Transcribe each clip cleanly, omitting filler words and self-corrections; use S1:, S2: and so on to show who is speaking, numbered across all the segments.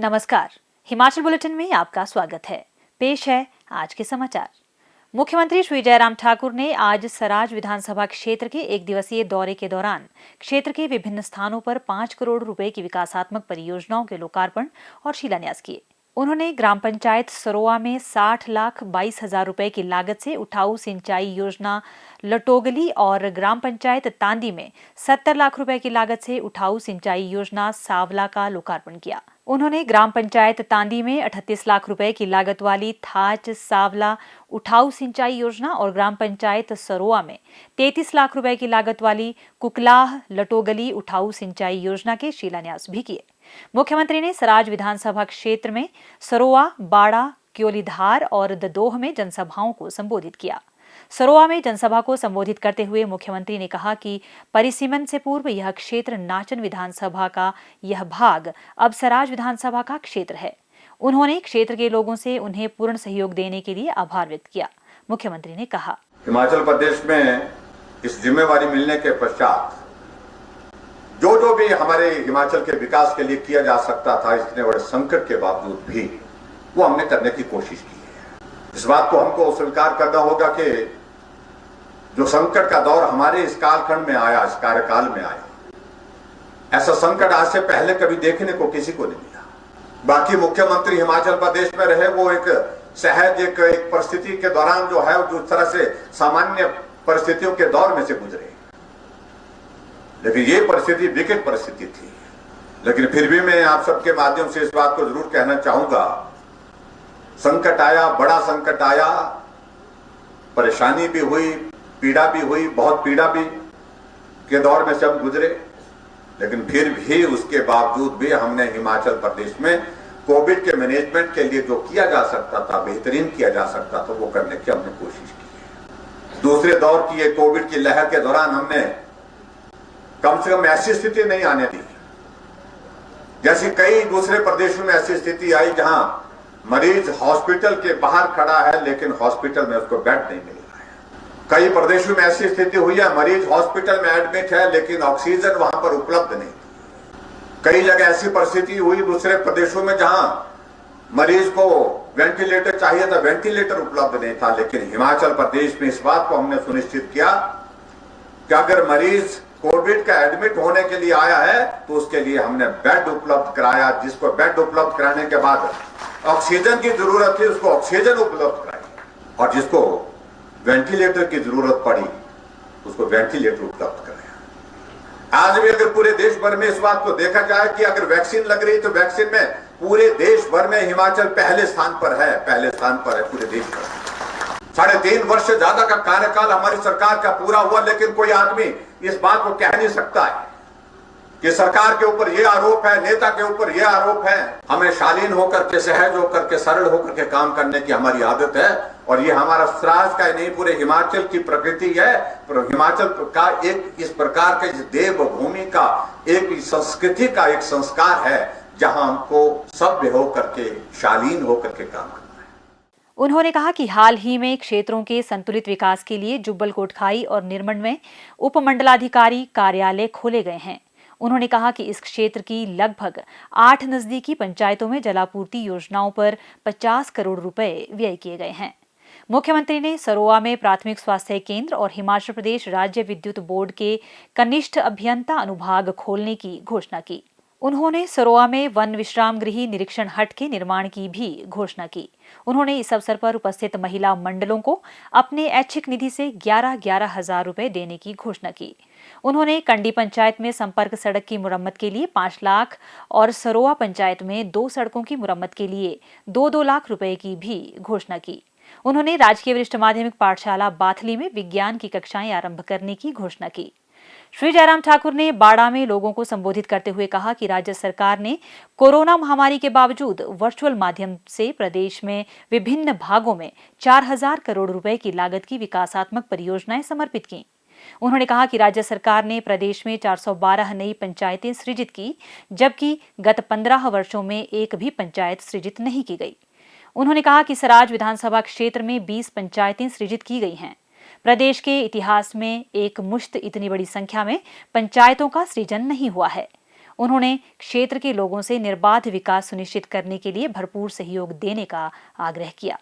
S1: नमस्कार, हिमाचल बुलेटिन में आपका स्वागत है। पेश है आज के समाचार। मुख्यमंत्री श्री जयराम ठाकुर ने आज सराज विधानसभा क्षेत्र के एक दिवसीय दौरे के दौरान क्षेत्र के विभिन्न स्थानों पर 5 करोड़ रुपए की विकासात्मक परियोजनाओं के लोकार्पण और शिलान्यास किए। उन्होंने ग्राम पंचायत सरोआ में 60,22,000 रुपए की लागत से उठाऊ सिंचाई योजना लटोगली और ग्राम पंचायत तांदी में 70 लाख रुपए की लागत से उठाऊ सिंचाई योजना सावला का लोकार्पण किया। उन्होंने ग्राम पंचायत तांदी में 38 लाख रुपए की लागत वाली थाच सावला उठाऊ सिंचाई योजना और ग्राम पंचायत सरोआ में 33 लाख रुपए की लागत वाली कुकलाह लटोगली उठाऊ सिंचाई योजना के शिलान्यास भी किए। मुख्यमंत्री ने सराज विधानसभा क्षेत्र में सरोआ, बाड़ा, क्योलीधार और ददोह में जनसभाओं को संबोधित किया। सरोआ में जनसभा को संबोधित करते हुए मुख्यमंत्री ने कहा कि परिसीमन से पूर्व यह क्षेत्र नाचन विधानसभा का यह भाग अब सराज विधानसभा का क्षेत्र है। उन्होंने क्षेत्र के लोगों से उन्हें पूर्ण सहयोग देने के लिए आभार व्यक्त किया। मुख्यमंत्री ने कहा,
S2: हिमाचल प्रदेश में इस जिम्मेवारी मिलने के पश्चात जो भी हमारे हिमाचल के विकास के लिए किया जा सकता था, इतने बड़े संकट के बावजूद भी वो हमने करने की कोशिश की है। इस बात को हमको स्वीकार करना होगा कि जो संकट का दौर हमारे इस कालखंड में आया, इस कार्यकाल में आया, ऐसा संकट आज से पहले कभी देखने को किसी को नहीं मिला। बाकी मुख्यमंत्री हिमाचल प्रदेश में रहे, वो एक सहज एक परिस्थिति के दौरान जो है, जो तरह से सामान्य परिस्थितियों के दौर में से गुजरे, लेकिन ये परिस्थिति विकट परिस्थिति थी। लेकिन फिर भी मैं आप सबके माध्यम से इस बात को जरूर कहना चाहूंगा, संकट आया, बड़ा संकट आया, परेशानी भी हुई, पीड़ा भी हुई, बहुत पीड़ा भी के दौर में से हम गुजरे, लेकिन फिर भी उसके बावजूद भी हमने हिमाचल प्रदेश में कोविड के मैनेजमेंट के लिए जो किया जा सकता था, बेहतरीन किया जा सकता था, वो करने की हमने कोशिश की है। दूसरे दौर की ये कोविड की लहर के दौरान हमने कम से कम ऐसी स्थिति नहीं आने दी, जैसी कई दूसरे प्रदेशों में ऐसी स्थिति आई जहां मरीज हॉस्पिटल के बाहर खड़ा है लेकिन हॉस्पिटल में उसको बेड नहीं मिल रहा है। कई प्रदेशों में ऐसी स्थिति हुई है, मरीज हॉस्पिटल में एडमिट है लेकिन ऑक्सीजन वहां पर उपलब्ध नहीं। कई जगह ऐसी परिस्थिति हुई दूसरे प्रदेशों में जहां मरीज को वेंटिलेटर चाहिए था, वेंटिलेटर उपलब्ध नहीं था। लेकिन हिमाचल प्रदेश में इस बात को हमने सुनिश्चित किया कि अगर मरीज कोविड का एडमिट होने के लिए आया है तो उसके लिए हमने बेड उपलब्ध कराया। जिसको बेड उपलब्ध कराने के बाद ऑक्सीजन की जरूरत थी, उसको ऑक्सीजन उपलब्ध कराई, और जिसको वेंटिलेटर की जरूरत पड़ी उसको वेंटिलेटर उपलब्ध कराया। आज भी अगर पूरे देश भर में इस बात को देखा जाए कि अगर वैक्सीन लग रही तो वैक्सीन में पूरे देश भर में हिमाचल पहले स्थान पर है पूरे देश भर। 3.5 वर्ष से ज्यादा का कार्यकाल हमारी सरकार का पूरा हुआ, लेकिन कोई आदमी इस बात को कह नहीं सकता है कि सरकार के ऊपर यह आरोप है, नेता के ऊपर यह आरोप है। हमें शालीन होकर के, सहज होकर के, सरल होकर के काम करने की हमारी आदत है, और ये हमारा सराज का नहीं, पूरे हिमाचल की प्रकृति है। हिमाचल का एक इस प्रकार के देवभूमि का एक संस्कृति का एक संस्कार है जहां हमको सभ्य होकर के, शालीन होकर के काम करना।
S1: उन्होंने कहा कि हाल ही में क्षेत्रों के संतुलित विकास के लिए जुब्बल कोटखाई और निरमंड में उपमंडलाधिकारी कार्यालय खोले गए हैं। उन्होंने कहा कि इस क्षेत्र की लगभग 8 नजदीकी पंचायतों में जलापूर्ति योजनाओं पर 50 करोड़ रुपए व्यय किए गए हैं। मुख्यमंत्री ने सरोआ में प्राथमिक स्वास्थ्य केंद्र और हिमाचल प्रदेश राज्य विद्युत बोर्ड के कनिष्ठ अभियंता अनुभाग खोलने की घोषणा की। उन्होंने सरोआ में वन विश्राम गृह निरीक्षण हट के निर्माण की भी घोषणा की। उन्होंने इस अवसर पर उपस्थित महिला मंडलों को अपने ऐच्छिक निधि से 11,11 हजार रुपए देने की घोषणा की। उन्होंने कंडी पंचायत में संपर्क सड़क की मुरम्मत के लिए 5 लाख और सरोआ पंचायत में 2 सड़कों की मुरम्मत के लिए 2-2 लाख रुपए की भी घोषणा की। उन्होंने राजकीय वरिष्ठ माध्यमिक पाठशाला बाथली में विज्ञान की कक्षाएं आरंभ करने की घोषणा की। श्री जयराम ठाकुर ने बाड़ा में लोगों को संबोधित करते हुए कहा कि राज्य सरकार ने कोरोना महामारी के बावजूद वर्चुअल माध्यम से प्रदेश में विभिन्न भागों में 4,000 करोड़ रुपए की लागत की विकासात्मक परियोजनाएं समर्पित की। उन्होंने कहा कि राज्य सरकार ने प्रदेश में 412 नई पंचायतें सृजित की, जबकि गत 15 वर्षों में एक भी पंचायत सृजित नहीं की गई। उन्होंने कहा कि सराज विधानसभा क्षेत्र में 20 पंचायतें सृजित की गई हैं। प्रदेश के इतिहास में एक मुश्त इतनी बड़ी संख्या में पंचायतों का सृजन नहीं हुआ है। उन्होंने क्षेत्र के लोगों से निर्बाध विकास सुनिश्चित करने के लिए भरपूर सहयोग देने का आग्रह किया।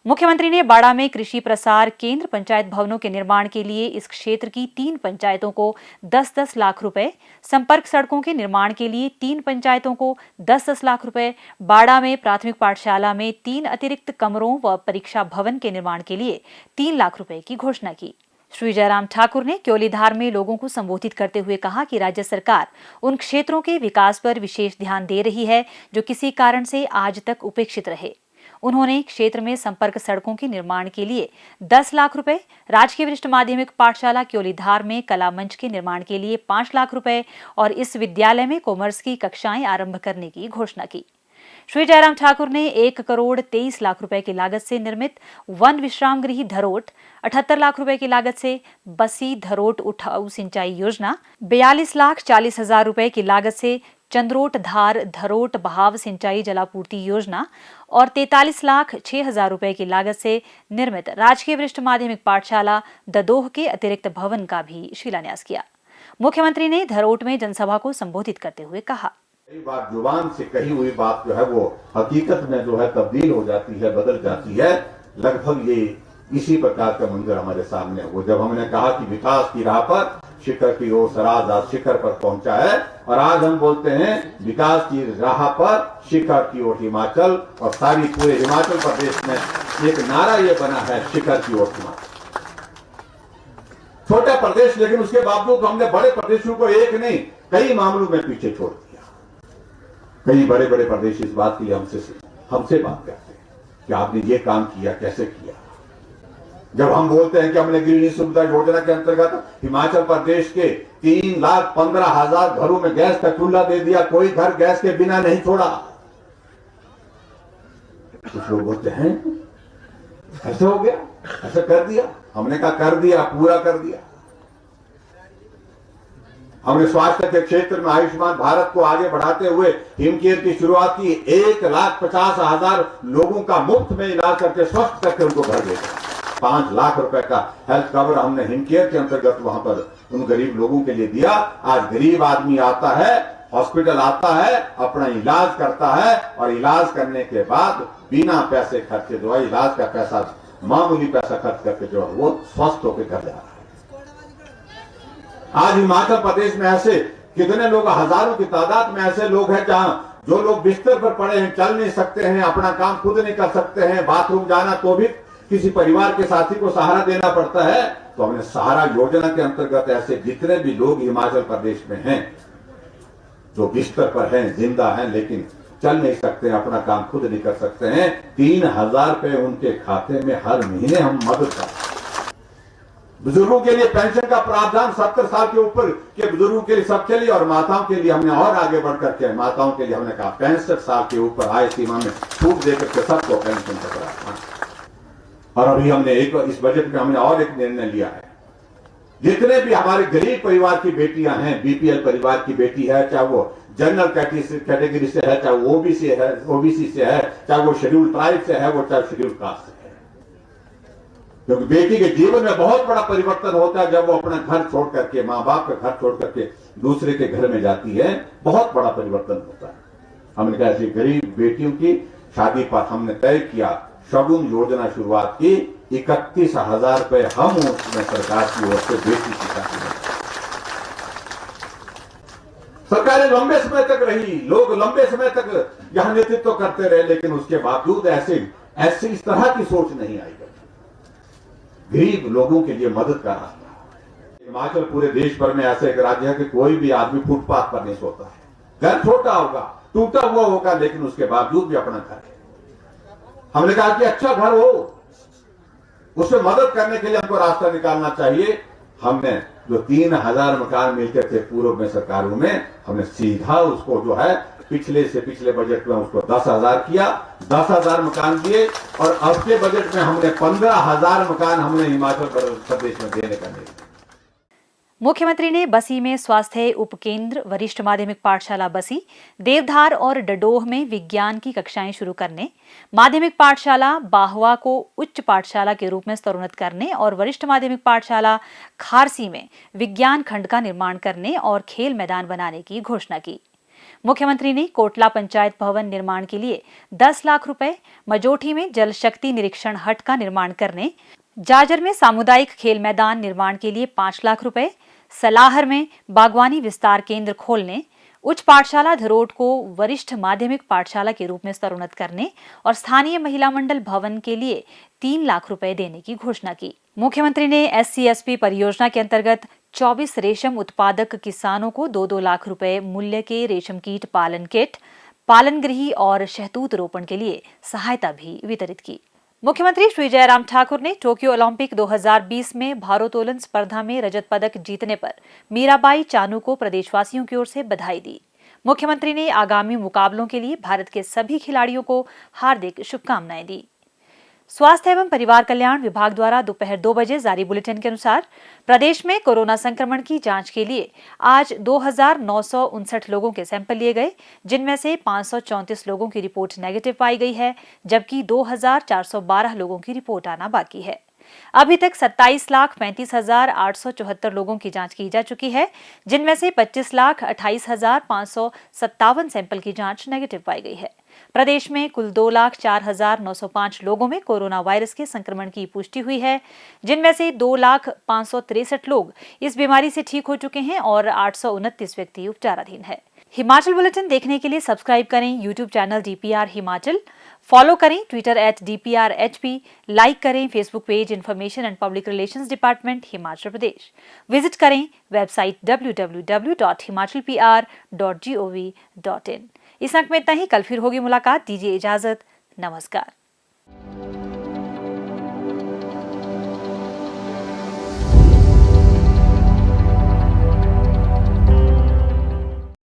S1: मुख्यमंत्री ने बाड़ा में कृषि प्रसार केंद्र पंचायत भवनों के निर्माण के लिए इस क्षेत्र की 3 पंचायतों को 10-10 लाख रुपए, संपर्क सड़कों के निर्माण के लिए 3 पंचायतों को 10-10 लाख रुपए, बाड़ा में प्राथमिक पाठशाला में 3 अतिरिक्त कमरों व परीक्षा भवन के निर्माण के लिए 3 लाख रुपए की घोषणा की। श्री जयराम ठाकुर ने क्योलीधार में लोगों को संबोधित करते हुए कहा कि राज्य सरकार उन क्षेत्रों के विकास पर विशेष ध्यान दे रही है जो किसी कारण से आज तक उपेक्षित रहे। उन्होंने क्षेत्र में संपर्क सड़कों के निर्माण के लिए 10 लाख रुपए, राजकीय वरिष्ठ माध्यमिक पाठशाला क्योलीधार में कला मंच के निर्माण के लिए 5 लाख रुपए और इस विद्यालय में कॉमर्स की कक्षाएं आरंभ करने की घोषणा की। श्री जयराम ठाकुर ने 1 करोड़ 23 लाख रुपए की लागत से निर्मित वन विश्राम गृह धरोट, 78 लाख रुपए की लागत से बसी धरोट उठाऊ सिंचाई योजना, 42 लाख 40 हजार रुपए की लागत से चंद्रोट धार धरोट बहाव सिंचाई जलापूर्ति योजना और 43 लाख 6 हजार रुपए की लागत से निर्मित राजकीय वरिष्ठ माध्यमिक पाठशाला ददोह के अतिरिक्त भवन का भी शिलान्यास किया। मुख्यमंत्री ने धरोट में जनसभा को संबोधित करते हुए कहा,
S3: कई बार जुबान से कही हुई बात जो है वो हकीकत में जो है तब्दील हो जाती है, बदल जाती है। लगभग ये इसी प्रकार का मंजर हमारे सामने हो जब हमने कहा कि विकास की राह पर शिखर की ओर सराज आज शिखर पर पहुंचा है और आज हम बोलते हैं विकास की राह पर शिखर की ओर हिमाचल और सारी पूरे हिमाचल प्रदेश में एक नारा ये बना है शिखर की ओर हिमाचल। छोटा प्रदेश लेकिन उसके बावजूद हमने बड़े प्रदेशों को एक नहीं कई मामलों में पीछे छोड़ दिया। कई बड़े बड़े प्रदेश इस बात के लिए हमसे बात करते हैं कि आपने ये काम किया, कैसे किया। जब हम बोलते हैं कि हमने गृहिणी सुविधा योजना के अंतर्गत हिमाचल प्रदेश के 3,15,000 घरों में गैस का चूल्हा दे दिया, कोई घर गैस के बिना नहीं छोड़ा। कुछ लोग बोलते हैं ऐसे हो गया, ऐसे कर दिया। हमने कहा कर दिया, पूरा कर दिया। हमने स्वास्थ्य के क्षेत्र में आयुष्मान भारत को आगे बढ़ाते हुए हिमकेयर की शुरुआत की। 1,50,000 लोगों का मुफ्त में इलाज करके स्वस्थ करके उनको घर भेजा। 5 लाख रुपए का हेल्थ कवर हमने हिमकेयर के अंतर्गत वहां पर उन गरीब लोगों के लिए दिया। आज गरीब आदमी आता है, हॉस्पिटल आता है, अपना इलाज करता है और इलाज करने के बाद बिना पैसे खर्चे जो है इलाज का पैसा मामूली पैसा खर्च करके जो है वो स्वस्थ होकर घर जा रहा है। आज हिमाचल प्रदेश में ऐसे कितने लोग, हजारों की तादाद में ऐसे लोग हैं जहां जो लोग बिस्तर पर पड़े हैं, चल नहीं सकते हैं, अपना काम खुद नहीं कर सकते हैं, बाथरूम जाना तो भी किसी परिवार के साथी को सहारा देना पड़ता है। तो हमने सहारा योजना के अंतर्गत ऐसे जितने भी लोग हिमाचल प्रदेश में हैं जो बिस्तर पर हैं, जिंदा हैं, लेकिन चल नहीं सकते, अपना काम खुद नहीं कर सकते हैं, 3,000 रुपए उनके खाते में हर महीने हम मदद करते हैं। बुजुर्गों के लिए पेंशन का प्रावधान 70 साल के ऊपर के बुजुर्गों के लिए सबके लिए और माताओं के लिए हमने और आगे बढ़ करके माताओं के लिए हमने कहा 65 साल के ऊपर आय सीमा में छूट देकर के सबको पेंशन का प्रावधान। और अभी हमने इस बजट में हमने और एक निर्णय लिया है, जितने भी हमारे गरीब परिवार की बेटियां हैं, बीपीएल परिवार की बेटी है, चाहे वो जनरल कैटेगरी से है, चाहे ओबीसी से है, चाहे वो शेड्यूल ट्राइब से है, वो चाहे शेड्यूल कास्ट से है, क्योंकि बेटी के जीवन में बहुत बड़ा परिवर्तन होता है जब वो अपना घर छोड़ करके, माँ बाप का घर छोड़ करके दूसरे के घर में जाती है, बहुत बड़ा परिवर्तन होता है। हमने कहा ऐसी गरीब बेटियों की शादी पर हमने तय किया शगुन योजना शुरुआत की, 31,000 रुपए हम उसमें सरकार की ओर से बेटी की शादी में। सरकारें लंबे समय तक रही, लोग लंबे समय तक यहां नेतृत्व करते रहे, लेकिन उसके बावजूद ऐसी इस तरह की सोच नहीं आई। गरीब लोगों के लिए मदद का रास्ता। हिमाचल पूरे देश भर में ऐसे एक राज्य है कि कोई भी आदमी फुटपाथ पर नहीं सोता है। घर छोटा होगा, टूटा हुआ होगा, लेकिन उसके बावजूद भी अपना घर है। हमने कहा कि अच्छा घर हो, उसमें मदद करने के लिए हमको रास्ता निकालना चाहिए। हमने जो 3,000 मकान मिलते थे पूर्व में सरकारों में, हमने सीधा उसको जो है पिछले से पिछले बजट में उसको 10,000 किया, 10,000 मकान दिए और अब के बजट में हमने 15,000 मकान हमने हिमाचल प्रदेश में देने का निर्णय।
S1: मुख्यमंत्री ने बसी में स्वास्थ्य उपकेंद्र, वरिष्ठ माध्यमिक पाठशाला बसी, देवधार और डडोह में विज्ञान की कक्षाएं शुरू करने, माध्यमिक पाठशाला बाहवा को उच्च पाठशाला के रूप में स्तरोन्नत करने और वरिष्ठ माध्यमिक पाठशाला खारसी में विज्ञान खंड का निर्माण करने और खेल मैदान बनाने की घोषणा की। मुख्यमंत्री ने कोटला पंचायत भवन निर्माण के लिए 10 लाख रुपए, मजोठी में जल शक्ति निरीक्षण हट का निर्माण करने, जाजर में सामुदायिक खेल मैदान निर्माण के लिए 5 लाख रुपए, सलाहर में बागवानी विस्तार केंद्र खोलने, उच्च पाठशाला धरोट को वरिष्ठ माध्यमिक पाठशाला के रूप में स्तरोन्नत करने और स्थानीय महिला मंडल भवन के लिए 3 लाख रुपए देने की घोषणा की। मुख्यमंत्री ने SC/SP परियोजना के अंतर्गत 24 रेशम उत्पादक किसानों को 2-2 लाख रुपए मूल्य के रेशम कीट पालन किट, पालन गृह और शहतूत रोपण के लिए सहायता भी वितरित की। मुख्यमंत्री श्री जयराम ठाकुर ने टोक्यो ओलंपिक 2020 में भारोत्तोलन स्पर्धा में रजत पदक जीतने पर मीराबाई चानू को प्रदेशवासियों की ओर से बधाई दी। मुख्यमंत्री ने आगामी मुकाबलों के लिए भारत के सभी खिलाड़ियों को हार्दिक शुभकामनाएं दी। स्वास्थ्य एवं परिवार कल्याण विभाग द्वारा दोपहर 2 बजे जारी बुलेटिन के अनुसार प्रदेश में कोरोना संक्रमण की जांच के लिए आज 2,959 लोगों के सैंपल लिए गए, जिनमें से 534 लोगों की रिपोर्ट नेगेटिव पाई गई है, जबकि 2,412 लोगों की रिपोर्ट आना बाकी है। अभी तक 27,35,874 लोगों की जांच की जा चुकी है, जिनमें से 25,28,557 सैंपल की जांच नेगेटिव पाई गई है। प्रदेश में कुल 2,04,905 लोगों में कोरोना वायरस के संक्रमण की पुष्टि हुई है, जिनमें से 2,05,63 लोग इस बीमारी से ठीक हो चुके हैं और 829 व्यक्ति उपचाराधीन है। हिमाचल बुलेटिन देखने के लिए सब्सक्राइब करें YouTube channel DPR Himachal, follow करें ट्विटर @DPRHP, लाइक करें Facebook page information and public relations department Himachal Pradesh, visit करें वेबसाइट www.himachalpr.gov.in। इस अंक में इतना ही। कल फिर होगी मुलाकात। दीजिए इजाजत। नमस्कार।